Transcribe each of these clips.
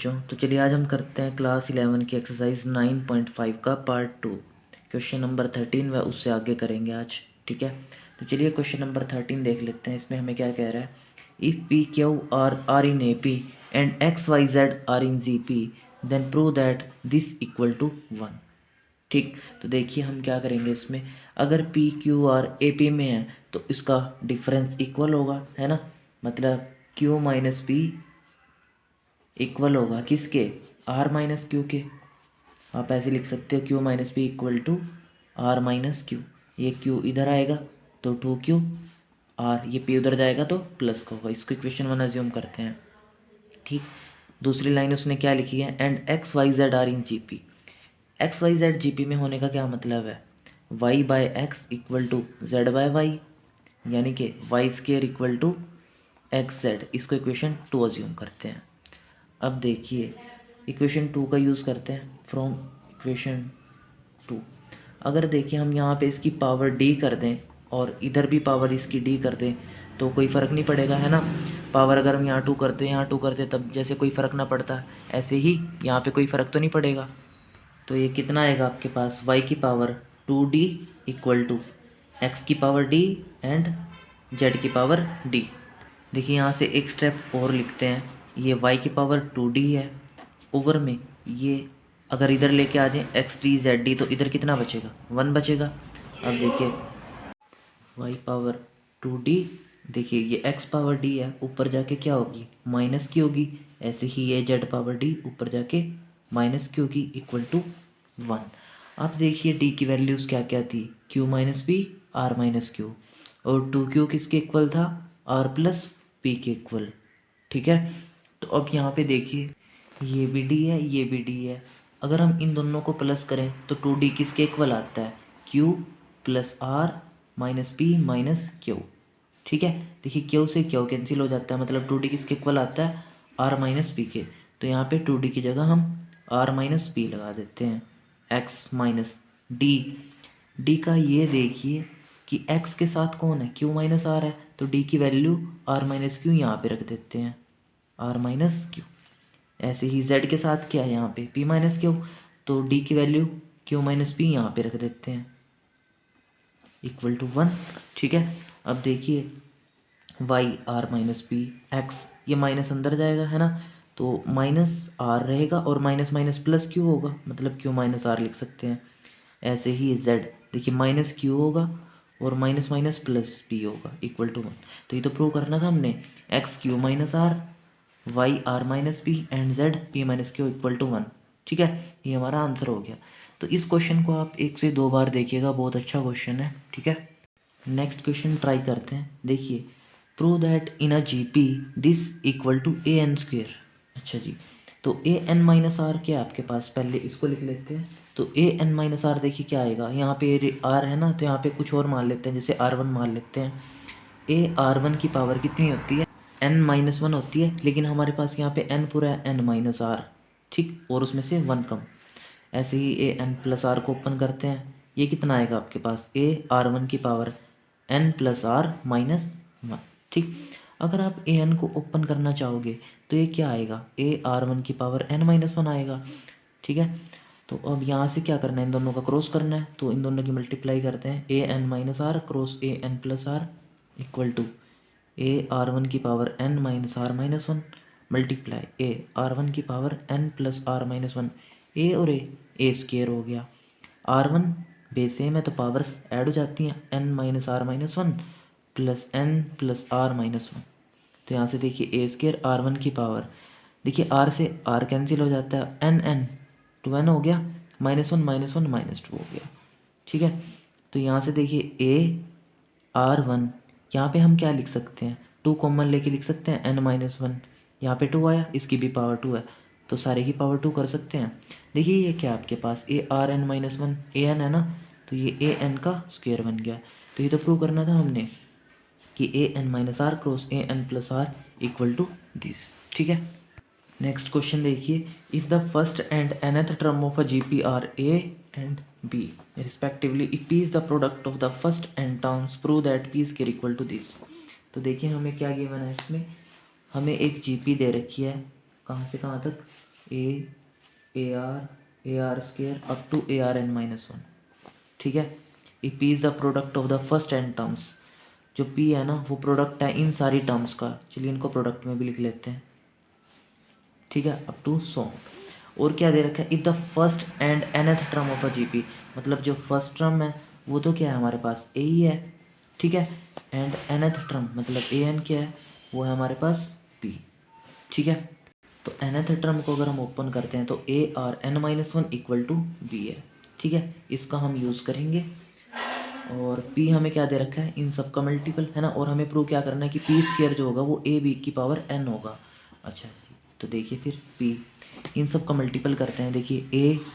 बच्चों, तो चलिए आज हम करते हैं क्लास 11 की एक्सरसाइज 9.5 का पार्ट 2। क्वेश्चन नंबर 13 व उससे आगे करेंगे आज। ठीक है, तो चलिए क्वेश्चन नंबर 13 देख लेते हैं। इसमें हमें क्या कह रहा है, if P Q R in A P and X Y Z are in G P then prove that this equal to 1। ठीक, तो देखिए हम क्या करेंगे इसमें, अगर P Q R A P में है तो इसका डिफरेंस इक्वल होगा, है ना। मतलब क्यू माइनस पी इक्वल होगा किसके, आर माइनस क्यू के। आप ऐसे लिख सकते हो Q minus P equal to R minus Q. ये क्यू इधर आएगा तो 2Q आर, ये पी उधर जाएगा तो प्लस का होगा। इसको इक्वेशन 1 अज्यूम करते हैं। ठीक, दूसरी लाइन उसने क्या लिखी है, and X Y Z are in G P. X Y Z G P में होने का क्या मतलब है, Y by X equal to Z by Y, यानी कि Y square equal to X Z. इसको इक्वेशन 2 अज्यूम करते हैं। अब देखिए इक्वेशन 2 का यूज़ करते हैं, फ्रॉम इक्वेशन 2। अगर देखिए हम यहाँ पे इसकी पावर डी कर दें और इधर भी पावर इसकी डी कर दें तो कोई फ़र्क नहीं पड़ेगा, है ना। पावर अगर हम यहाँ 2 करते यहाँ 2 करते तब जैसे कोई फ़र्क ना पड़ता, ऐसे ही यहाँ पे कोई फ़र्क तो नहीं पड़ेगा। तो ये कितना आएगा आपके पास, y की power 2d equal to X की पावर d एंड z की पावर d। देखिए यहाँ से एक स्टेप और लिखते हैं, ये y की पावर 2d है, ओवर में ये अगर इधर लेके आ जाए एक्स डी जेड डी तो इधर कितना बचेगा, 1 बचेगा। अब देखिए y पावर 2d, देखिए ये x पावर d है, ऊपर जाके क्या होगी, माइनस की होगी। ऐसे ही ये z पावर d ऊपर जाके माइनस की होगी इक्वल टू 1। अब देखिए d की वैल्यूज़ क्या क्या थी, q minus P R minus Q, और 2Q किसके इक्वल था, r प्लस पी के इक्वल। ठीक है, तो अब यहाँ पे देखिए ये भी d है ये भी d है, अगर हम इन दोनों को प्लस करें तो 2d किसके इक्वल आता है, q plus are minus P minus Q. ठीक है, देखिए क्यू से क्यू कैंसिल हो जाता है, मतलब 2d किसके इक्वल आता है, आर माइनस पी के। तो यहाँ पे 2d की जगह हम आर माइनस पी लगा देते हैं, एक्स माइनस डी। डी का ये देखिए कि x के साथ कौन है, q माइनस आर है, तो d की वैल्यू आर माइनस क्यू यहाँ पे रख देते हैं, आर माइनस क्यू। ऐसे ही z के साथ क्या है यहाँ पे, p माइनस क्यू, तो d की वैल्यू q माइनस पी यहाँ पे रख देते हैं इक्वल टू 1। ठीक है, अब देखिए y R minus P X, ये माइनस अंदर जाएगा, है ना, तो माइनस आर रहेगा और माइनस माइनस प्लस क्यू होगा, मतलब क्यू माइनस आर लिख सकते हैं। ऐसे ही z, देखिए माइनस क्यू होगा और माइनस माइनस प्लस पी होगा इक्वल टू 1। तो ये तो प्रूव करना था हमने, X Q minus R, Y R minus P and Z P minus Q equal to 1। ठीक है, ये हमारा आंसर हो गया। तो इस क्वेश्चन को आप 1 से 2 बार देखिएगा, बहुत अच्छा क्वेश्चन है। ठीक है, नेक्स्ट क्वेश्चन ट्राई करते हैं। देखिए, prove that in a G P this equal to A N square. अच्छा जी, तो ए एन माइनस आर क्या है आपके पास, पहले इसको लिख लेते हैं। तो ए एन माइनस आर देखिए क्या आएगा, यहाँ पे आर है ना, तो यहाँ पे कुछ और मान लेते हैं, जैसे R1 मान लेते हैं। ए R1 की पावर कितनी होती है, n-1 होती है, लेकिन हमारे पास यहाँ पे n पूरा है n माइनस आर। ठीक, और उसमें से 1 कम। ऐसे ही ए एन प्लस आर को ओपन करते हैं, ये कितना आएगा आपके पास, ए R1 की power n plus are minus 1। ठीक, अगर आप ए एन को ओपन करना चाहोगे तो ये क्या आएगा, ए R1 की पावर n माइनस 1 आएगा। ठीक है, तो अब यहाँ से क्या करना है, इन दोनों का क्रॉस करना है, तो इन दोनों की मल्टीप्लाई करते हैं, a n minus r cross a n plus are equal to A r one की power n minus are minus 1 multiply a r one की power n plus are minus 1। A और ए स्केयर हो गया, R1 base same है तो powers add हो जाती हैं, n minus are minus 1 plus n plus are minus 1। तो यहाँ से देखिए ए स्केयर R1 की पावर, देखिए r से r कैंसिल हो जाता है, n 2n हो गया, -1 -1 -2 हो गया। ठीक है, तो यहाँ से देखिए ए R1, यहाँ पे हम क्या लिख सकते हैं, 2 कॉमन लेके लिख सकते हैं, n-1। यहाँ पे 2 आया, इसकी भी पावर 2 है, तो सारे की पावर 2 कर सकते हैं। देखिए ये क्या आपके पास a are N minus 1 a n है ना, तो ये ए एन का स्क्वायर बन गया। तो ये तो प्रूव करना था हमने कि a n minus r cross a n plus are equal to this. ठीक है, नेक्स्ट क्वेश्चन देखिए, if the first and nth term of a G P R A and B respectively, if p is the product of the first and terms prove that p is equal to this. तो देखिए हमें क्या given है, इसमें हमें एक G P दे रखी है, कहाँ से कहाँ तक, A R square up to A R N minus one. ठीक है, if P is the product of the first N terms, जो पी है ना वो प्रोडक्ट है इन सारी टर्म्स का। चलिए इनको प्रोडक्ट में भी लिख लेते हैं। ठीक है, अप टू सो। और क्या दे रखा है, if the first and nth term of a GP, मतलब जो फर्स्ट टर्म है वो तो क्या है हमारे पास ए ही है। ठीक है, एंड एनथ टर्म मतलब ए एन क्या है, वो है हमारे पास पी। ठीक है, तो एनथ टर्म को अगर हम ओपन करते हैं तो A R N minus one equal to B है। ठीक है, इसका हम यूज़ करेंगे। और p हमें क्या दे रखा है, इन सब का मल्टीपल है ना। और हमें प्रूव क्या करना है कि पी स्क्वायर जो होगा वो ए बी की पावर n होगा। अच्छा, तो देखिए फिर p इन सब का मल्टीपल करते हैं। देखिए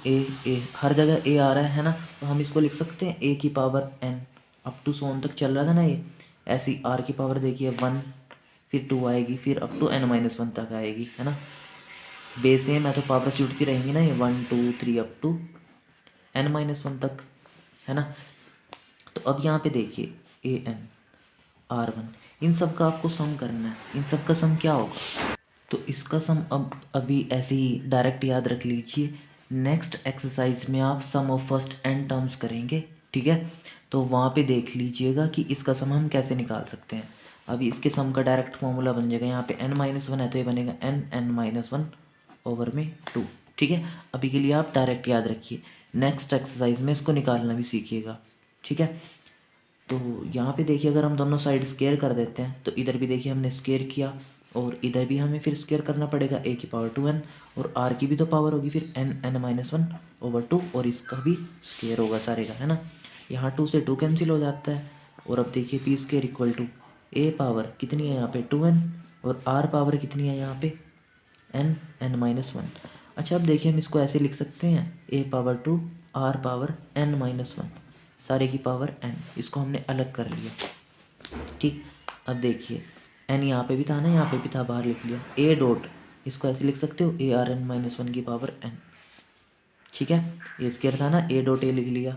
ए हर जगह ए आ रहा है ना, तो हम इसको लिख सकते हैं a की पावर n। अप टू सोन तक चल रहा था ना ये, ऐसी r की पावर देखिए 1, फिर 2 आएगी, फिर up to n minus one तक आएगी, है ना। बेस सेम है तो पावर जुड़ती रहेंगी ना, ये 1 2 3 up to n minus one तक, है ना। तो अब यहाँ पे देखिए ए एन आर वन, इन सब का आपको सम करना है। इन सब का सम क्या होगा, तो इसका सम अब अभी ऐसे ही डायरेक्ट याद रख लीजिए। नेक्स्ट एक्सरसाइज में आप सम ऑफ फर्स्ट एन टर्म्स करेंगे। ठीक है, तो वहाँ पे देख लीजिएगा कि इसका सम हम कैसे निकाल सकते हैं। अभी इसके सम का डायरेक्ट फॉर्मूला बन जाएगा, यहाँ पे n माइनस वन है तो ये बनेगा n माइनस वन ओवर में 2। ठीक है, अभी के लिए आप डायरेक्ट याद रखिए, नेक्स्ट एक्सरसाइज में इसको निकालना भी सीखिएगा। ठीक है, तो यहाँ पे देखिए अगर हम दोनों साइड स्केयर कर देते हैं तो इधर भी देखिए हमने स्केयर किया और इधर भी हमें फिर स्केयर करना पड़ेगा, a की पावर 2n और r की भी तो पावर होगी फिर n माइनस वन ओवर 2, और इसका भी स्केयर होगा सारे का, है ना। यहाँ 2 से 2 कैंसिल हो जाता है। और अब देखिए P square equal to a power कितनी है यहाँ पे 2n और r पावर कितनी है यहाँ पे n माइनस वन। अच्छा, अब देखिए हम इसको ऐसे लिख सकते हैं a power 2 r power n minus one, सारे की पावर n, इसको हमने अलग कर लिया। ठीक, अब देखिए n यहाँ पे भी था ना, यहाँ पे भी था, बाहर लिख लिया। a डॉट इसको ऐसे लिख सकते हो a R N minus one की पावर n। ठीक है, ए स्केयर था ना, a डॉट ए लिख लिया।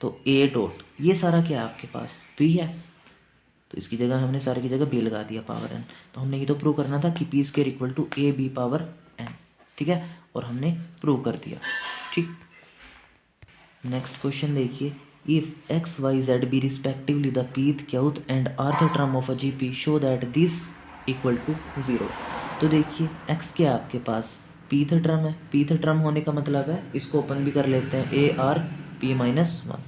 तो a डॉट ये सारा क्या है आपके पास p है, तो इसकी जगह हमने सारे की जगह b लगा दिया पावर n। तो हमने ये तो प्रूव करना था कि p square equal to A B power n। ठीक है, और हमने प्रूव कर दिया। ठीक, नेक्स्ट क्वेश्चन देखिए, if x y z be respectively the pth qth and rth term of a gp show that this equal to 0। तो देखिए x क्या है आपके पास, pth टर्म है। pth टर्म होने का मतलब है, इसको ओपन भी कर लेते हैं, A R P minus one.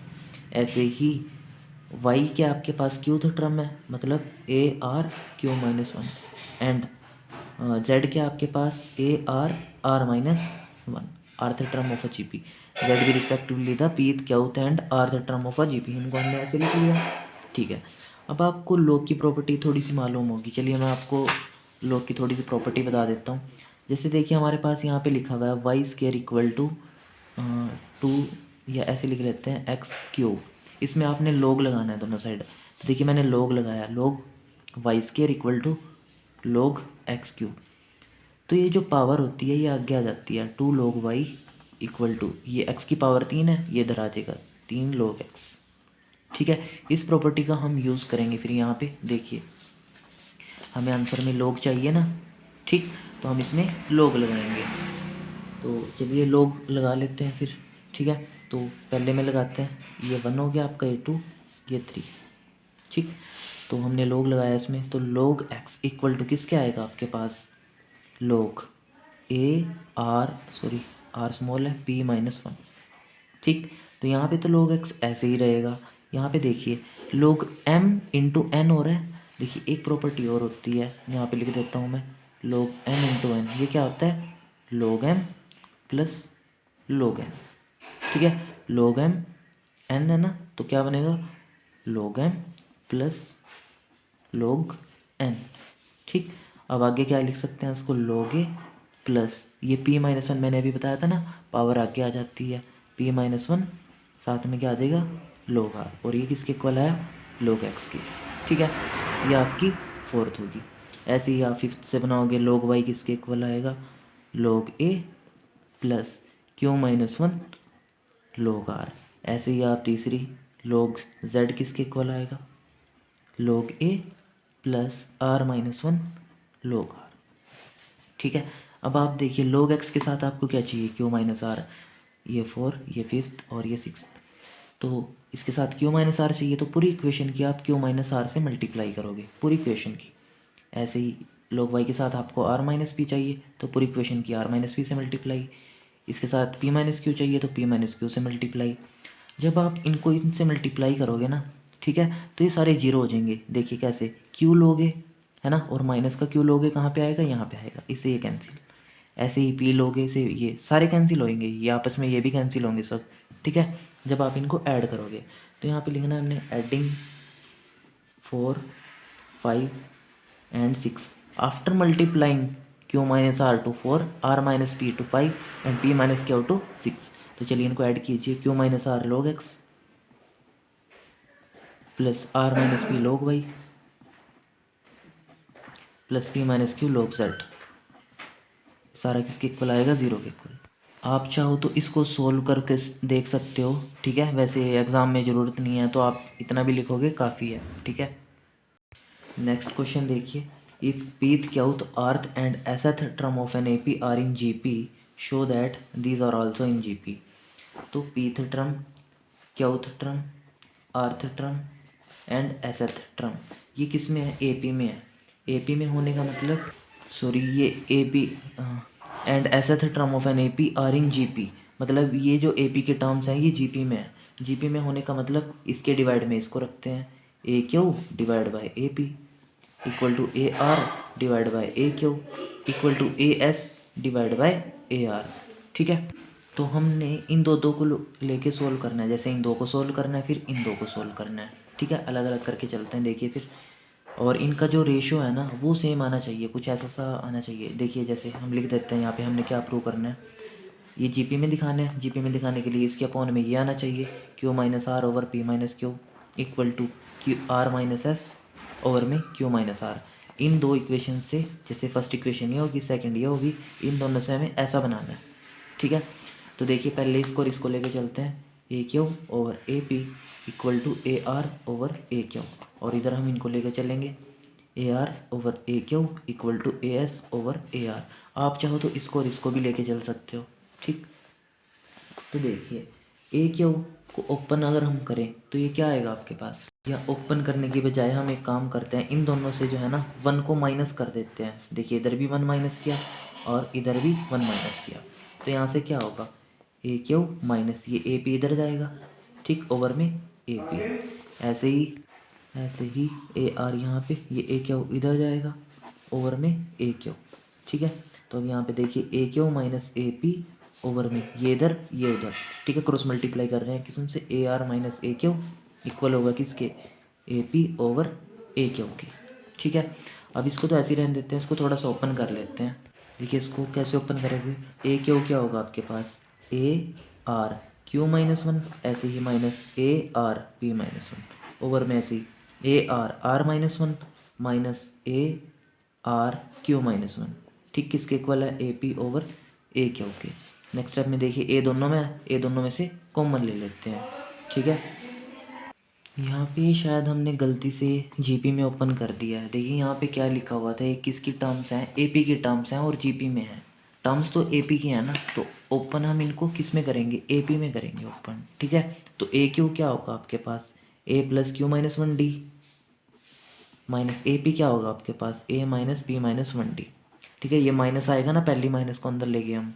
ऐसे ही y क्या आपके पास qth टर्म है, मतलब a r q minus one. And z क्या आपके पास a r r minus one, rth term of a GP. Z भी respectively the pth qth and rth term of a GP, इनको हमने ऐसे लिख लिया। ठीक है, अब आपको लॉग की प्रॉपर्टी थोड़ी सी मालूम होगी। चलिए मैं आपको लॉग की थोड़ी सी प्रॉपर्टी बता देता हूँ। जैसे देखिए हमारे पास यहाँ पे लिखा हुआ है वाई स्केयर इक्वल टू 2, या ऐसे लिख लेते हैं एक्स क्यूब। इसमें आपने लॉग लगाना है दोनों साइड। तो देखिए मैंने लॉग लगाया, log Y square equal to log X cube. तो ये जो पावर होती है ये आगे आ जाती है 2 log y इक्वल टू, ये x की पावर 3 है, ये इधर आ जाएगा 3 log x। ठीक है, इस प्रॉपर्टी का हम यूज़ करेंगे फिर यहाँ पे। देखिए हमें आंसर में log चाहिए ना, ठीक, तो हम इसमें log लगाएंगे। तो चलिए log लगा लेते हैं फिर। ठीक है, तो पहले में लगाते हैं, ये 1 हो गया आपका, ये 2, ये 3। ठीक, तो हमने log लगाया इसमें, तो log x इक्वल टू किसके आएगा आपके पास, log आर स्मॉल है पी माइनस वन। ठीक, तो यहाँ पे तो log x ऐसे ही रहेगा। यहाँ पे देखिए log m इंटू एन हो रहा है। देखिए एक प्रॉपर्टी और होती है, यहाँ पे लिख देता हूँ मैं, log m इंटू एन, ये क्या होता है log m plus log n। ठीक है, log m n है ना, तो क्या बनेगा log m plus log n। ठीक, अब आगे क्या लिख सकते हैं इसको, log a प्लस ये p माइनस वन, मैंने अभी बताया था ना, पावर आगे आ जाती है, p माइनस वन साथ में क्या आ जाएगा log r, और ये किसके इक्वल है log x की। ठीक है, ये आपकी फोर्थ होगी। ऐसे ही आप फिफ्थ से बनाओगे, log y किसके इक्वल आएगा log a plus q minus one log r। ऐसे ही आप तीसरी log z किसके इक्वल आएगा log a plus r minus one log r। ठीक है, अब आप देखिए log x के साथ आपको क्या चाहिए, q माइनस आर, ये 4, ये 5th और ये 6th। तो इसके साथ q माइनस आर चाहिए, तो पूरी इक्वेशन की आप q माइनस आर से मल्टीप्लाई करोगे, पूरी इक्वेशन की। ऐसे ही log y के साथ आपको r माइनस पी चाहिए, तो पूरी इक्वेशन की r माइनस पी से मल्टीप्लाई। इसके साथ p माइनस क्यू चाहिए, तो p माइनस क्यू से मल्टीप्लाई। जब आप इनको इनसे मल्टीप्लाई करोगे ना, ठीक है, तो ये सारे जीरो हो जाएंगे। देखिए कैसे, q लोगे है ना, और माइनस का q लोगे कहाँ पे आएगा, यहाँ पे आएगा, इससे ये कैंसिल। ऐसे ही p लोगे से ये सारे कैंसिल होंगे, ये आपस में ये भी कैंसिल होंगे सब, ठीक है। जब आप इनको ऐड करोगे तो यहाँ पे लिखना है हमने adding 4, 5 and 6 after multiplying q minus r to 4, r minus p to 5 and p minus q to 6। तो चलिए इनको ऐड कीजिए, q minus r log x plus r minus p log y plus p minus q log z। सारा किसके equal आएगा, 0 के equal. आप चाहो तो इसको सोल्व करके देख सकते हो, ठीक है। वैसे एग्ज़ाम में ज़रूरत नहीं है, तो आप इतना भी लिखोगे काफ़ी है, ठीक है। नेक्स्ट क्वेश्चन देखिए, if pth qth rth and sth term of an AP are in GP, show that these are also in GP। तो pth term, qth term, rth term and sth term ये किस में है, AP में है। AP में होने का मतलब, सॉरी, ये AP and sth term of an AP are in GP, मतलब ये जो AP के टर्म्स हैं ये GP में है। GP में होने का मतलब इसके डिवाइड में इसको रखते हैं, AQ divide by AP equal to AR divide by AQ equal to AS divide by AR, ठीक है। तो हमने इन दो को लेके सोल्व करना है, जैसे इन दो को सोल्व करना है, फिर इन दो को सोल्व करना है, ठीक है। अलग अलग करके चलते हैं, देखिए फिर। और इनका जो रेशियो है ना वो सेम आना चाहिए, कुछ ऐसा सा आना चाहिए। देखिए जैसे हम लिख देते हैं यहाँ पे, हमने क्या प्रूव करना है, ये GP में दिखाना है। GP में दिखाने के लिए इसके अपॉन में ये आना चाहिए, Q minus R over P minus Q equal to R minus S over में Q माइनस आर। इन दो इक्वेशन से, जैसे फर्स्ट इक्वेशन ये होगी, सेकंड ये होगी, इन दोनों से हमें ऐसा बनाना है, ठीक है। तो देखिए पहले इसको और इसको लेके चलते हैं, AQ over AP equal to AR over AQ, और इधर हम इनको लेके चलेंगे AR over AQ equal to AS over AR। आप चाहो तो इसको और इसको भी लेके चल सकते हो, ठीक। तो देखिए AQ को ओपन अगर हम करें तो ये क्या आएगा आपके पास, या ओपन करने की बजाय हम एक काम करते हैं, इन दोनों से जो है ना 1 को माइनस कर देते हैं। देखिए इधर भी 1 माइनस किया और इधर भी 1 माइनस किया, तो यहाँ से क्या होगा, AQ माइनस ये AP इधर जाएगा, ठीक, ओवर में AP। ऐसे ही AR यहाँ पे, ये AQ इधर जाएगा ओवर में AQ, ठीक है। तो अब यहाँ पे देखिए AQ माइनस AP ओवर में ये इधर ये उधर, ठीक है। क्रॉस मल्टीप्लाई कर रहे हैं किस्म से, AR माइनस AQ इक्वल होगा किसके, AP ओवर AQ के, ठीक है। अब इसको तो ऐसे ही रहने देते हैं, इसको थोड़ा सा ओपन कर लेते हैं। देखिए इसको कैसे ओपन करेंगे, AQ क्या होगा आपके पास, AR Q माइनस 1, ऐसे ही minus AR P minus 1 over में ऐसे ही AR R minus 1 minus AR Q minus 1, ठीक, किसके इक्वल है, AP ओवर AQ के। नेक्स्ट स्टेप में देखिए ए दोनों में से कॉमन ले लेते हैं, ठीक है। यहाँ पे शायद हमने गलती से GP में ओपन कर दिया है। देखिए यहाँ पे क्या लिखा हुआ था, ये किसकी टर्म्स हैं, AP की टर्म्स हैं और GP में है। टर्म्स तो AP की है ना, तो ओपन हम इनको किस में करेंगे, AP में करेंगे ओपन, ठीक है। तो AQ क्या होगा आपके पास, A plus Q minus 1D minus AP क्या होगा आपके पास, A minus P minus 1D, ठीक है। ये माइनस आएगा ना, पहली माइनस को अंदर ले गए हम।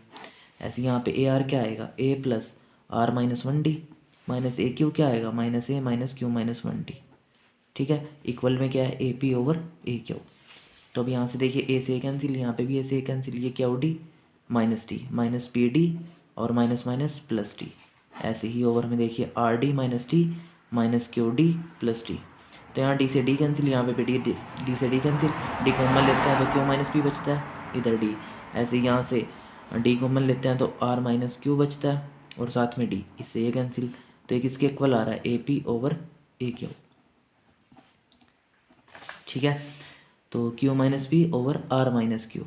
ऐसे यहाँ पे AR क्या आएगा, A plus R minus 1D minus AQ क्या आएगा, minus A minus Q minus 1D, ठीक है। इक्वल में क्या है, AP ओवर AQ। तो अब यहाँ से देखिए A से A कैंसिल, यहाँ पे भी A से A कैंसिल, ये QD minus D minus PD और माइनस माइनस प्लस D। ऐसे ही ओवर में देखिए RD minus D minus QD plus D। तो यहाँ D से D कैंसिल, यहाँ पे D से D कैंसिल, D कॉमन लेते हैं तो Q माइनस P बचता है, इधर D। ऐसे यहाँ से D कॉमन लेते हैं तो R माइनस Q बचता है और साथ में D, इससे ये कैंसिल। तो ये किसके इक्वल आ रहा है, AP ओवर AQ, ठीक है। तो Q minus P over R minus Q।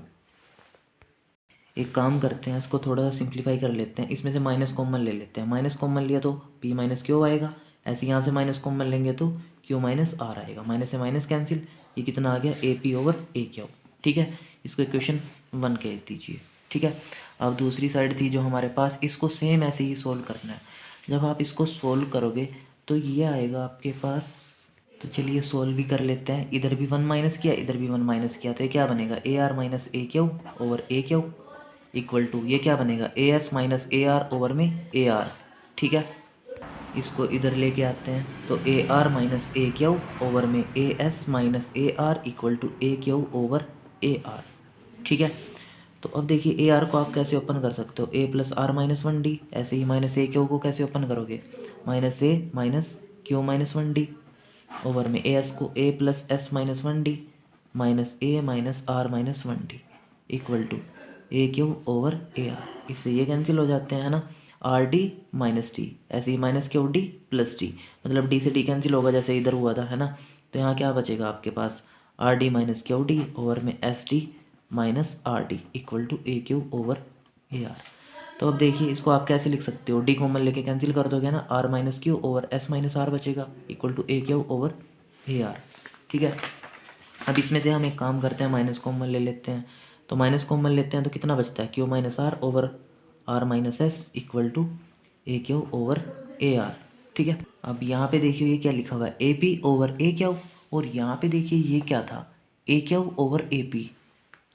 एक काम करते हैं, इसको थोड़ा सा सिंप्लीफाई कर लेते हैं, इसमें से माइनस कॉमन ले लेते हैं। माइनस कॉमन लिया तो P माइनस Q आएगा, ऐसे यहाँ से माइनस कॉमन लेंगे तो Q माइनस R आएगा, माइनस से माइनस कैंसिल, ये कितना आ गया, AP ओवर AQ, ठीक है। इसको इक्वेशन 1 कह दीजिए। ठीक है। अब दूसरी साइड थी जो हमारे पास, इसको सेम ऐसे ही सोल्व करना है। जब आप इसको सोल्व करोगे तो ये आएगा आपके पास। तो चलिए सोल्व भी कर लेते हैं। इधर भी 1 माइनस किया, इधर भी 1 माइनस किया, तो ये क्या बनेगा, A are minus A Q over A Q equal to ये क्या बनेगा, A S minus A R over में ए आर। ठीक है, इसको इधर लेके आते हैं तो A R minus A Q over में a S minus A r equal to A Q over A R. ठीक है, तो अब देखिए ए आर को आप कैसे ओपन कर सकते हो, a plus are minus 1 d. ऐसे ही माइनस ए क्यू को कैसे ओपन करोगे, minus a minus q minus 1 d over में ए एस को a plus s minus 1 d minus a minus are minus 1 d equal to A Q over A r. इससे ये cancel हो जाते हैं, है ना, आर डी माइनस डी, ऐसे ही minus q d plus d, मतलब डी से डी कैंसिल होगा जैसे इधर हुआ था, है ना। तो यहाँ क्या बचेगा आपके पास, r d minus q d over में s d minus r d equal to A Q over A r. तो अब देखिए इसको आप कैसे लिख सकते हो, डी कॉमन लेके कैंसिल कर दोगे ना, r minus q over s minus r बचेगा equal to A Q over A R. ठीक है, अब इसमें से हम एक काम करते हैं, माइनस कॉमन ले लेते हैं। तो माइनस कॉमन लेते हैं तो कितना बचता है, Q minus R over R minus S equal to A Q over A R. ठीक है, अब यहाँ पे देखिए ये क्या लिखा हुआ है, A P over A Q, और यहाँ पे देखिए ये क्या था, ए क्यू ओवर ए पी।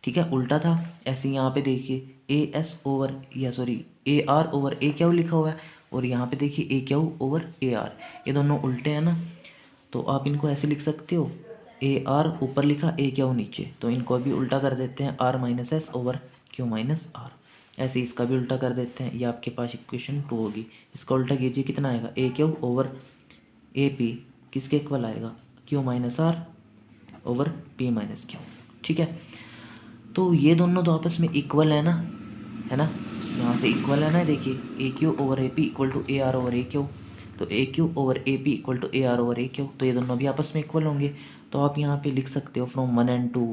ठीक है, उल्टा था। ऐसे यहाँ पे देखिए ए एस ओवर या sorry A R over A Q लिखा हुआ है, और यहाँ पे देखिए a Q over A R, ये दोनों उल्टे हैं ना। तो आप इनको ऐसे लिख सकते हो, ए आर ऊपर लिखा ए क्यू नीचे, तो इनको भी उल्टा कर देते हैं, R minus S over Q minus R. ऐसे इसका भी उल्टा कर देते हैं, ये आपके पास इक्वेशन 2 होगी। इसका उल्टा कीजिए, कितना आएगा, A Q over A P किसके इक्वल आएगा, Q minus R over P minus Q. ठीक है, तो ये दोनों तो आपस में इक्वल है ना, है ना, यहाँ से इक्वल है ना। देखिए a Q over A p equal to A R over A q, तो a Q over A p equal to A R over A q, तो ये दोनों भी आपस में इक्वल होंगे। तो आप यहाँ पे लिख सकते हो from 1 and 2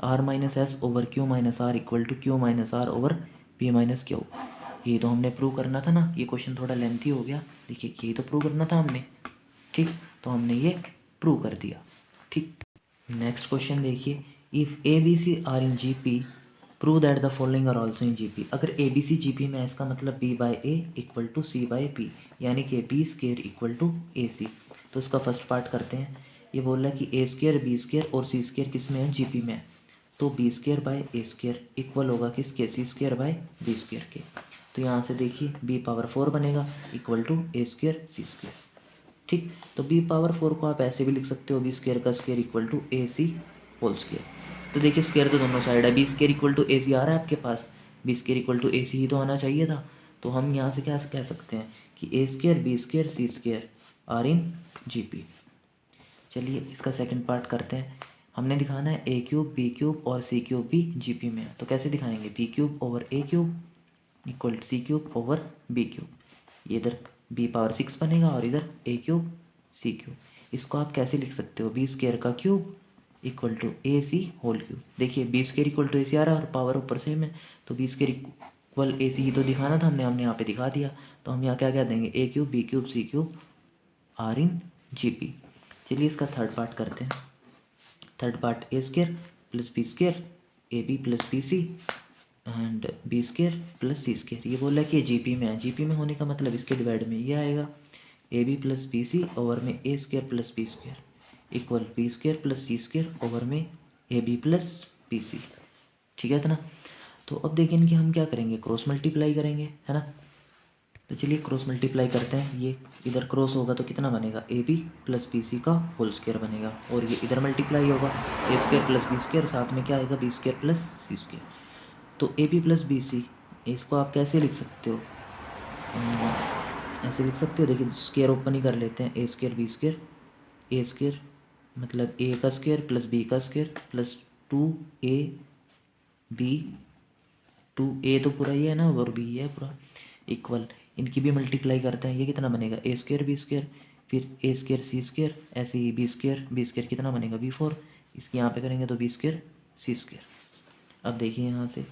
R minus S over Q minus R equal to Q minus R over P minus Q. ये तो हमने प्रूव करना था ना, ये क्वेश्चन थोड़ा लेंथी हो गया, देखिए ये तो प्रूव करना था हमने। ठीक, तो हमने ये प्रूव कर दिया। ठीक, नेक्स्ट क्वेश्चन देखिए, if A B C are in G P prove that the following are also in G P. अगर A B C ji P में है, इसका मतलब B by A equal to C by P, यानी कि B square equal to A C. तो इसका first part करते हैं। ये बोल रहा है कि ए स्केयर बी स्केयर और सी स्केयर किस में है, जी पी में है। तो B square by A square equal होगा किसके, C square by B square के। तो यहाँ से देखिए बी पावर 4 बनेगा equal to A square C square. ठीक, तो बी पावर 4 को आप ऐसे भी लिख सकते हो, बी स्केयर का square equal to A C whole square. तो देखिए स्केयर तो दोनों साइड है, B square equal to A C आ रहा है आपके पास, B square equal to A C ही तो आना चाहिए था। तो हम यहाँ से क्या कह सकते हैं कि a square B square C square are in G P. चलिए इसका सेकंड पार्ट करते हैं। हमने दिखाना है ए क्यूब बी क्यूब और सी क्यूब भी जी पी में है। तो कैसे दिखाएंगे, b cube over a cube equal c cube over b cube. ये इधर बी पावर 6 बनेगा और इधर ए क्यूब सी क्यूब। इसको आप कैसे लिख सकते हो, बी स्केयर का cube equal to A C whole cube. देखिए B square equal to A C आ रहा है और पावर ऊपर सेम है, तो B square equal A C ही तो दिखाना था, हमने यहाँ पे दिखा दिया। तो हम यहाँ क्या कह देंगे, a cube b cube c cube are in G P. चलिए इसका थर्ड पार्ट करते हैं। Third part a square plus B square a B plus B c and b square plus C square. ये बोल रहा है कि जी पी में है, जी पी में होने का मतलब इसके डिवाइड में ये आएगा, a B plus B c over में a square plus B square equal b square plus C square over में a B plus B c. ठीक है ना। तो अब देखें इनके हम क्या करेंगे, क्रॉस मल्टीप्लाई करेंगे, है ना। तो चलिए क्रॉस मल्टीप्लाई करते हैं। ये इधर क्रॉस होगा तो कितना बनेगा, A B plus B C का होल स्केयर बनेगा, और ये इधर मल्टीप्लाई होगा A square plus B square, साथ में क्या आएगा बी स्केयर प्लस सी स्केयर। तो A B plus B C इसको आप कैसे लिख सकते हो, ऐसे लिख सकते हो। देखिए स्केयर ओपन ही कर लेते हैं, A square B square, A square मतलब ए का स्केयर प्लस बी का square plus 2a B, 2a तो पूरा ये है ना और बी है पूरा, इक्वल इनकी भी मल्टीप्लाई करते हैं। ये कितना बनेगा, ए स्केयर बी स्केयर, फिर ए स्केयर सी स्केयर, ऐसे ही बी स्केयर कितना बनेगा b4, इसकी यहाँ पे करेंगे तो बी स्केयर सी स्केयर। अब देखिए यहाँ से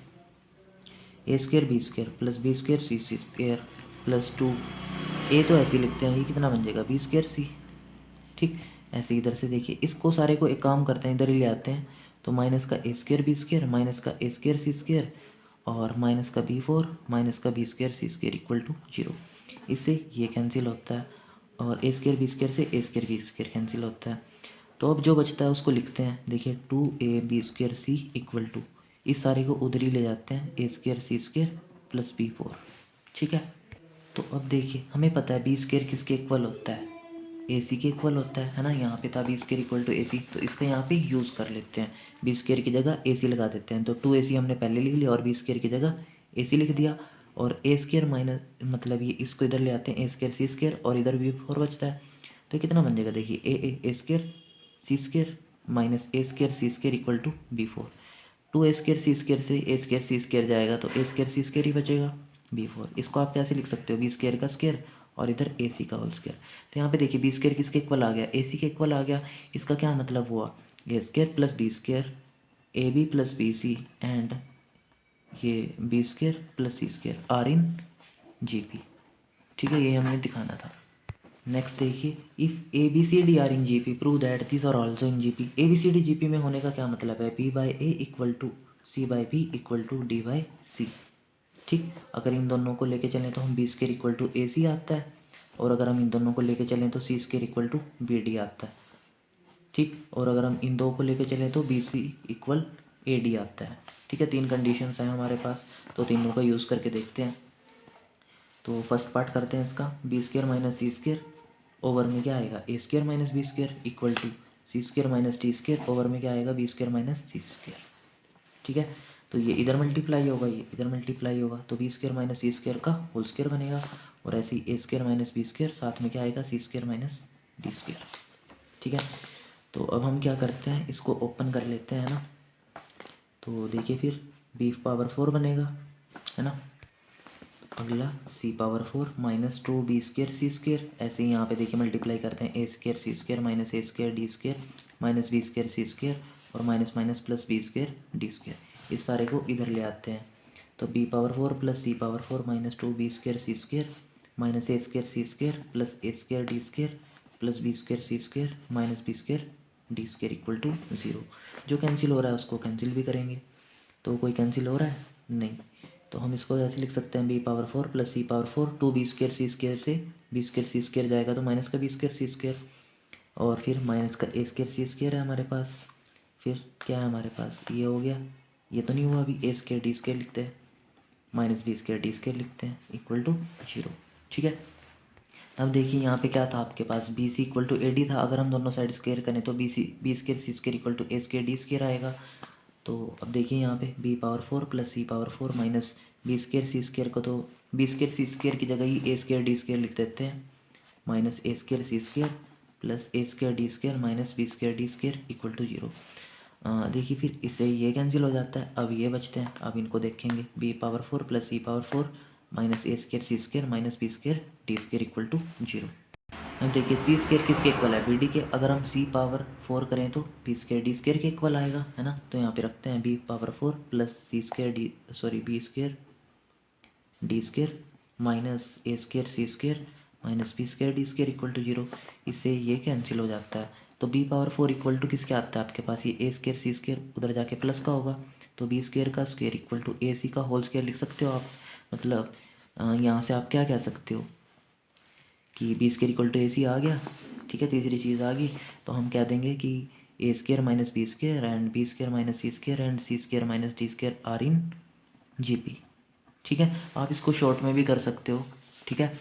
a square B square plus B square C square plus 2a तो ऐसे ही लिखते हैं, ये कितना बन जाएगा बी स्केयर सी। ठीक, ऐसे इधर से देखिए इसको सारे को एक काम करते हैं, इधर ही ले आते हैं। तो माइनस का ए स्केयर बी स्केयर माइनस का ए स्केयर सी स्केयर और माइनस का b4 माइनस का b² c² इक्वल टू 0। इससे ये कैंसिल होता है और a² b² से a² b² कैंसिल होता है। तो अब जो बचता है उसको लिखते हैं। देखिए 2ab² c इक्वल टू, इस सारे को उधर ही ले जाते हैं, a² c² प्लस b4। ठीक है, तो अब देखिए हमें पता है b² किसके इक्वल होता है, AC के इक्वल होता है ना। यहाँ पे था b² इक्वल टू AC, तो इसका यहाँ पे यूज़ कर लेते हैं। b² की जगह AC लगा देते हैं, तो 2AC हमने पहले लिख लिया और b² की जगह AC लिख दिया। और a² माइनस मतलब ये इसको इधर ले आते हैं, a² c² और इधर b4 बचता है। तो कितना बन जाएगा, देखिए a² c² minus a² c² equal to b4। 2a² c² से a² c² जाएगा तो a² c² ही बचेगा, b4। इसको आप कैसे लिख सकते हो, b² का स्क्वायर और इधर AC का होल स्क्वायर। तो यहाँ पे देखिए b² किसके इक्वल आ गया, AC के इक्वल आ गया। इसका क्या मतलब हुआ, a² plus b² AB plus BC and ये b² plus c² are in GP। ठीक है, ये हमें दिखाना था। नेक्स्ट देखिए, if ABCD are in GP prove that this are also in GP। ABCD GP में होने का क्या मतलब है, B/A equal to C/B equal to D/C। ठीक, अगर इन दोनों को लेके चलें तो हम b² इक्वल टू AC आता है, और अगर हम इन दोनों को लेके चलें तो c² इक्वल टू BD आता है। ठीक, और अगर हम इन दो को लेके चलें तो BC इक्वल AD आता है। ठीक है, तीन कंडीशंस हैं हमारे पास, तो तीनों का यूज़ करके देखते हैं। तो फर्स्ट पार्ट करते हैं इसका, b² माइनस c² ओवर में क्या आएगा, a² minus b² equal to c² minus d² over में क्या आएगा, b² माइनस c²। ठीक है, तो ये इधर मल्टीप्लाई होगा, ये इधर मल्टीप्लाई होगा, तो b² माइनस c² का होल स्क्वायर बनेगा। और ऐसे ही a² माइनस b² साथ में क्या आएगा, c² माइनस d²। ठीक है, तो अब हम क्या करते हैं, इसको ओपन कर लेते हैं ना। तो देखिए फिर b⁴ बनेगा, है ना। अगला c⁴ माइनस 2b² c²। ऐसे ही यहाँ पे देखिए मल्टीप्लाई करते हैं, a² c² minus a² d² minus b² c² और minus minus plus b² d²। इस सारे को इधर ले आते हैं, तो b⁴ plus c⁴ minus 2b² c² minus a² c² plus a² d² plus b² c² minus b² d² equal to 0। जो कैंसिल हो रहा है उसको कैंसिल भी करेंगे। तो कोई कैंसिल हो रहा है, नहीं, तो हम इसको ऐसे लिख सकते हैं b⁴ plus c⁴ 2b² c² से b² c² जाएगा तो माइनस का b² c² और फिर माइनस का a² c² है हमारे पास। फिर क्या है हमारे पास, ये हो गया, ये तो नहीं हुआ अभी, a² d² लिखते हैं माइनस b² d² लिखते हैं इक्वल टू 0। ठीक है, अब देखिए यहाँ पे क्या था आपके पास, BC इक्वल टू AD था। अगर हम दोनों साइड स्क्वायर करें तो b² c² equal to a² d² आएगा। तो अब देखिए यहाँ पे b⁴ plus c⁴ minus b² c² को, तो b² c² की जगह ही a² d² लिख देते हैं, minus a² c² plus a² d² minus b² d² equal to 0। देखिए फिर इससे ये कैंसिल हो जाता है, अब ये बचते हैं, अब इनको देखेंगे, b⁴ plus c⁴ minus a² c² minus b² d² equal to 0। अब देखिए c² किसके इक्वल है, BD के। अगर हम c⁴ करें तो b² d² के इक्वल आएगा, है ना। तो यहाँ पे रखते हैं b⁴ plus b² d² minus a² c² minus b² d² equal to 0। इससे ये कैंसिल हो जाता है। तो b⁴ इक्वल टू किसके आता है आपके पास, ये a² c² उधर जाके प्लस का होगा, तो b² का स्क्वायर इक्वल टू AC का होल स्क्वायर लिख सकते हो आप। मतलब यहाँ से आप क्या कह सकते हो कि b² इक्वल टू AC आ गया। ठीक है, तीसरी चीज़ आ गई, तो हम कह देंगे कि a² minus b² and b² minus c² and c² minus d² are in GP। ठीक है, आप इसको शॉर्ट में भी कर सकते हो। ठीक है,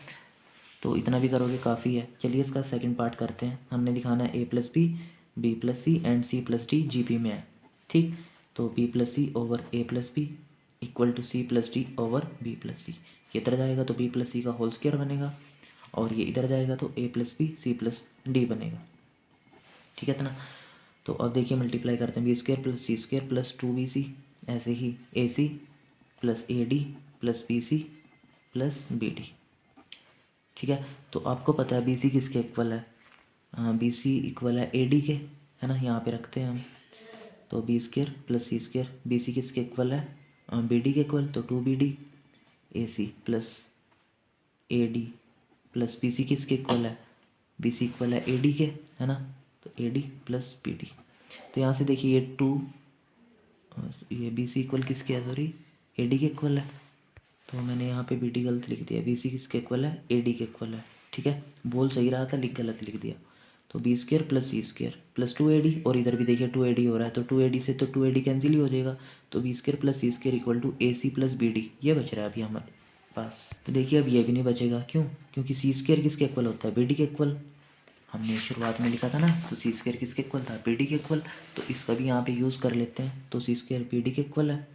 तो इतना भी करोगे काफ़ी है। चलिए इसका सेकंड पार्ट करते हैं। हमने दिखाना है a plus b plus c and c plus d GP में है। ठीक, तो b plus c over a plus b equal to c plus d over b plus c. ये इधर जाएगा तो b प्लस सी का होल स्क्वायर बनेगा, और ये इधर जाएगा तो a plus B C plus D बनेगा। ठीक है इतना। तो अब देखिए मल्टीप्लाई करते हैं, b² plus c² plus 2bc, ऐसे ही ac plus ad plus bc plus bd। ठीक है, तो आपको पता है BC किसके इक्वल है, BC इक्वल है AD के, है ना। यहाँ पे रखते हैं हम, तो b² प्लस c², BC किसके इक्वल है, BD के इक्वल, तो 2BD AC plus AD plus BC किसके इक्वल है, BC इक्वल है AD के, है ना। तो AD प्लस BD। तो यहाँ से देखिए ये 2, ये BC इक्वल किसके है, सॉरी AD के इक्वल है, तो मैंने यहाँ पे BD गलत लिख दिया। BC किसके इक्वल है? AD के इक्वल है। ठीक है, बोल सही रहा था, गलत लिख दिया। तो B² + C² + 2AD, और इधर भी देखिए 2AD हो रहा है, तो 2AD से तो 2AD कैंसिल ही हो जाएगा, तो B² + C² = AC + BD, ये बच रहा है अभी हमारे पास। तो देखिए अब ये भी नहीं बचेगा, क्यों? क्योंकि C² किसके इक्वल होता है? BD के इक्वल। हमने शुरुआत में लिखा था ना, तो C² किसके इक्वल था? BD के इक्वल। तो इसका भी यहाँ पे यूज़ कर लेते हैं, तो C² BD के इक्वल है,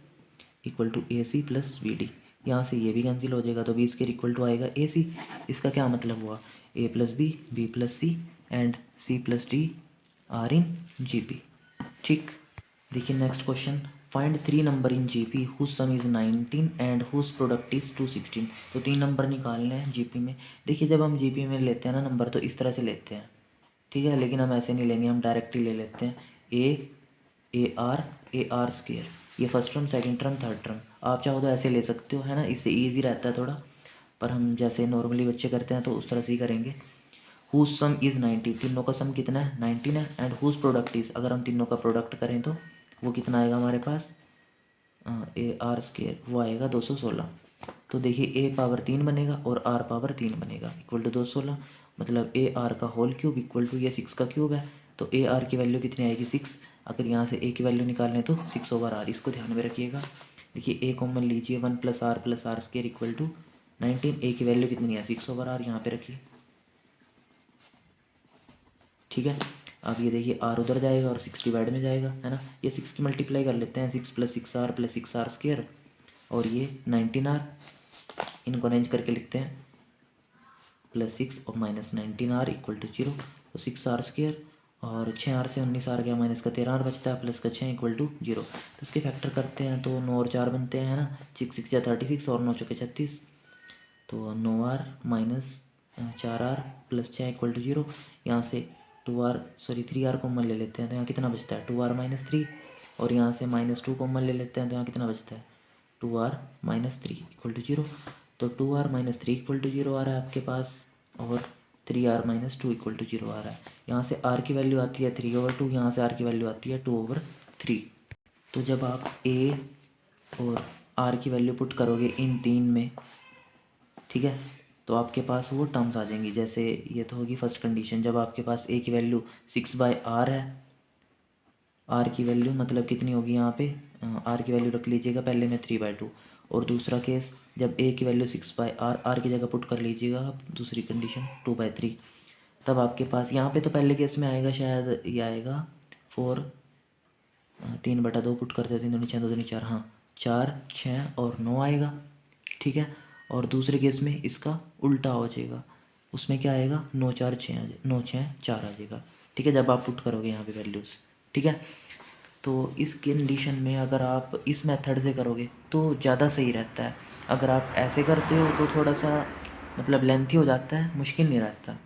= AC + BD। यहाँ से ये भी कैंसिल हो जाएगा, तो B² इक्वल टू आएगा AC। इसका क्या मतलब हुआ? A + B, B + C and C + D are in GP। ठीक, देखिए next question, find 3 number in GP whose sum is 19 and whose product is 216। तो 3 नंबर निकालने हैं GP में। देखिए जब हम GP में लेते हैं ना नंबर, तो इस तरह से लेते हैं, ठीक है, लेकिन हम ऐसे नहीं लेंगे, हम डायरेक्ट ही ले लेते हैं। AR ये first term, second term, third term. आप चाहो तो ऐसे ले सकते हो, है ना, इससे ईजी रहता है थोड़ा, पर हम जैसे नॉर्मली बच्चे करते हैं तो उस तरह से ही करेंगे। हुज सम इज़ 90, तीनों का सम कितना है? 19 है। एंड हुज प्रोडक्ट इज़, अगर हम तीनों का प्रोडक्ट करें तो वो कितना आएगा हमारे पास? AR², वो आएगा 216। तो देखिए A पावर 3 बनेगा और R पावर 3 बनेगा, = 216। मतलब AR का होल क्यूब = ये 6 का क्यूब है, तो AR की वैल्यू कितनी आएगी? 6। अगर यहाँ से A की वैल्यू निकालें तो 6/R, इसको ध्यान में रखिएगा। देखिए A कॉमन लीजिए, 1 + R + R² = 19। A की वैल्यू कितनी है? 6/R, यहाँ पे रखिए। ठीक है, अब ये देखिए R उधर जाएगा और 6 डिवाइड में जाएगा, है ना, ये 6 की मल्टीप्लाई कर लेते हैं, 6 + 6R + 6R², और ये 19R, इनको अरेंज करके लिखते हैं, +6 और -19R = 0। तो 6R² और 6R से 19R गया, माइनस का 13R बचता है, प्लस का 6 = 0। तो इसके फैक्टर करते हैं तो 9 और 4 बनते हैं, है ना, 6 6 = 36 और 9 चौके 36, तो 9R - 4R + 6 = 0। यहाँ से 3R कॉमन ले लेते हैं, तो यहाँ कितना बचता है? 2R - 3, और यहाँ से -2 कॉमन ले लेते हैं, तो यहाँ कितना बचता है? 2R - 3 = 0। तो 2R - 3 = 0 आ रहा है आपके पास, और 3R - 2 = 0 आ रहा है। यहाँ से R की वैल्यू आती है 3/2, यहाँ से R की वैल्यू आती है 2/3। तो जब आप A और R की वैल्यू पुट करोगे इन तीन में, ठीक है, तो आपके पास वो टर्म्स आ जाएंगी। जैसे ये तो होगी फर्स्ट कंडीशन, जब आपके पास A की वैल्यू 6/R है, R की वैल्यू मतलब कितनी होगी यहाँ पे? R की वैल्यू रख लीजिएगा पहले में 3/2, और दूसरा केस जब A की वैल्यू 6/R, R की जगह पुट कर लीजिएगा आप दूसरी कंडीशन 2/3, तब आपके पास यहाँ पे तो पहले केस में आएगा शायद ये आएगा 3/2 पुट करते, 3 दूनी 6, 2 दूनी 4, हाँ 4 6 और 9 आएगा। ठीक है, और दूसरे केस में इसका उल्टा हो जाएगा, उसमें क्या आएगा? 9 4 6 9 6 4 आ जाएगा। ठीक है, जब आप पुट करोगे यहाँ पे वैल्यूज़। ठीक है, तो इस कंडीशन में अगर आप इस मेथड से करोगे तो ज़्यादा सही रहता है। अगर आप ऐसे करते हो तो थोड़ा सा मतलब लेंथी हो जाता है, मुश्किल नहीं रहता।